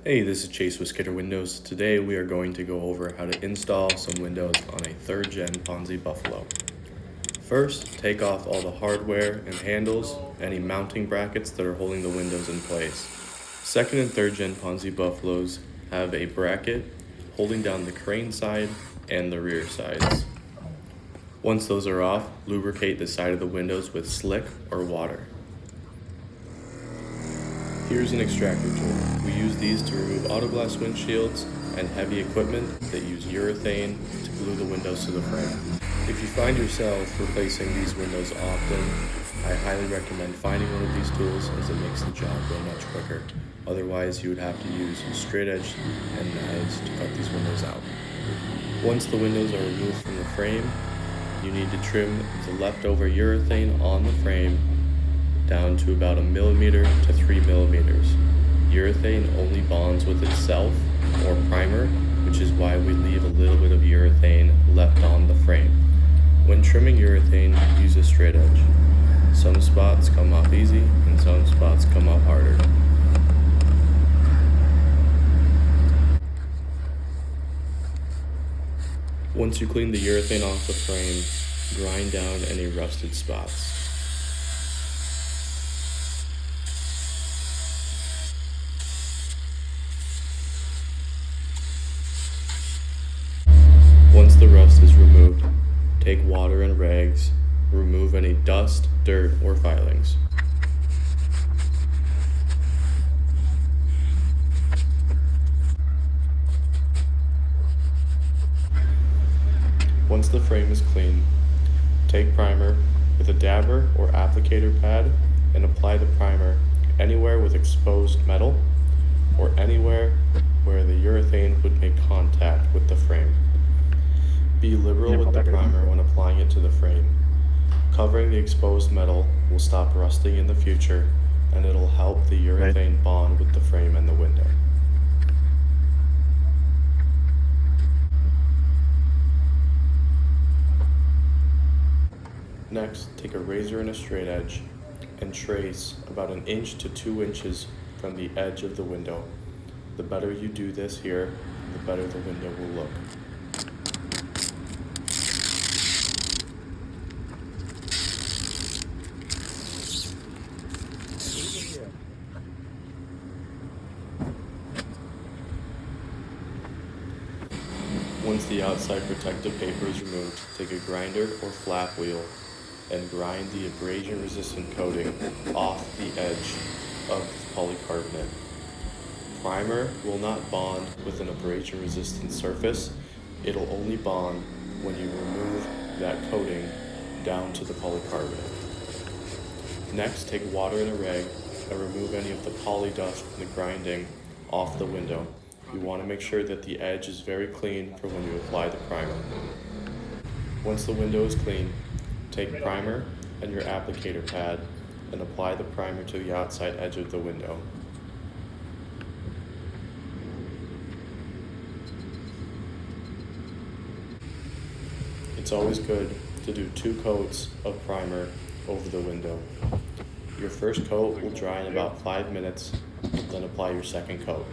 Hey, this is Chase with Skidder Windows. Today we are going to go over how to install some windows on a 3rd Gen Ponnse Buffalo. First, take off all the hardware and handles, any mounting brackets that are holding the windows in place. 2nd and 3rd Gen Ponnse Buffaloes have a bracket holding down the crane side and the rear sides. Once those are off, lubricate the side of the windows with slick or water. Here's an extractor tool. We use these to remove autoglass windshields and heavy equipment that use urethane to glue the windows to the frame. If you find yourself replacing these windows often, I highly recommend finding one of these tools as it makes the job go much quicker. Otherwise, you would have to use straight edge and knives to cut these windows out. Once the windows are removed from the frame, you need to trim the leftover urethane on the frame down to about 1 millimeter to 3 millimeters. Urethane only bonds with itself or primer, which is why we leave a little bit of urethane left on the frame. When trimming urethane, use a straight edge. Some spots come off easy and some spots come off harder. Once you clean the urethane off the frame, grind down any rusted spots. Once the rust is removed, take water and rags, remove any dust, dirt, or filings. Once the frame is clean, take primer with a dabber or applicator pad and apply the primer anywhere with exposed metal or anywhere where the urethane would make contact with the frame. Be liberal with the primer when applying it to the frame. Covering the exposed metal will stop rusting in the future, and it'll help the urethane bond with the frame and the window. Next, take a razor and a straight edge and trace about 1 inch to 2 inches from the edge of the window. The better you do this here, the better the window will look. Once the outside protective paper is removed, take a grinder or flap wheel and grind the abrasion-resistant coating off the edge of the polycarbonate. Primer will not bond with an abrasion-resistant surface. It'll only bond when you remove that coating down to the polycarbonate. Next, take water and a rag and remove any of the poly dust from the grinding off the window. You want to make sure that the edge is very clean for when you apply the primer. Once the window is clean, take primer and your applicator pad and apply the primer to the outside edge of the window. It's always good to do 2 coats of primer over the window. Your first coat will dry in about 5 minutes, then apply your second coat.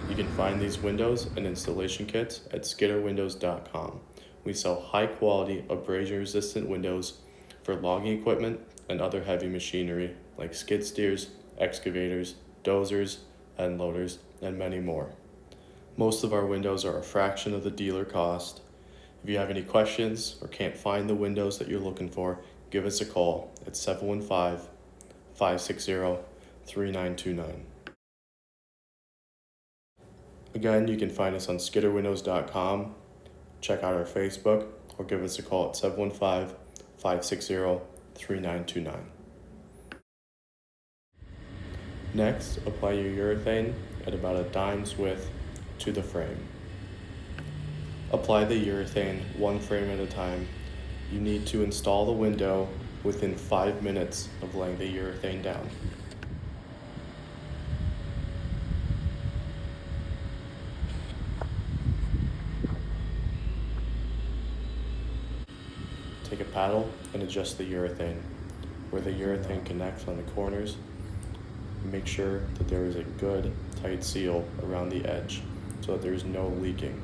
You can find these windows and installation kits at skidderwindows.com. We sell high-quality, abrasion-resistant windows for logging equipment and other heavy machinery like skid steers, excavators, dozers, end loaders, and many more. Most of our windows are a fraction of the dealer cost. If you have any questions or can't find the windows that you're looking for, give us a call at 715-560-3929. Again, you can find us on skidderwindows.com, check out our Facebook, or give us a call at 715-560-3929. Next, apply your urethane at about a dime's width to the frame. Apply the urethane 1 frame at a time. You need to install the window within 5 minutes of laying the urethane down. Take a paddle and adjust the urethane. where the urethane connects on the corners, make sure that there is a good tight seal around the edge so that there is no leaking.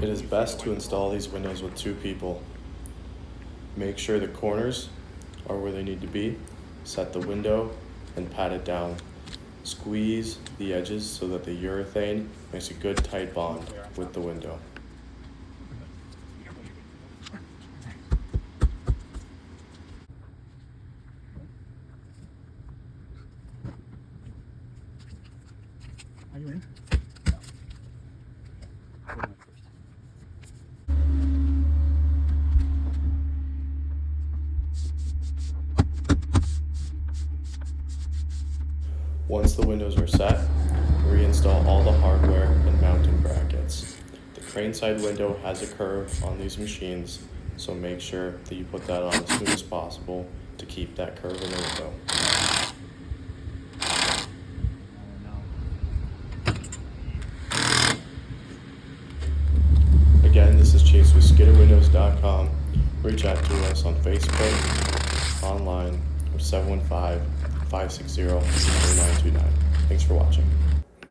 It is best to install these windows with 2 people. Make sure the corners are where they need to be, set the window, and pat it down. Squeeze the edges so that the urethane makes a good tight bond with the window. Are you in? Once the windows are set, reinstall all the hardware and mounting brackets. The crane side window has a curve on these machines, so make sure that you put that on as soon as possible to keep that curve in the window. Again, this is Chase with SkidderWindows.com. Reach out to us on Facebook, online, or 715-560-3929. Thanks for watching.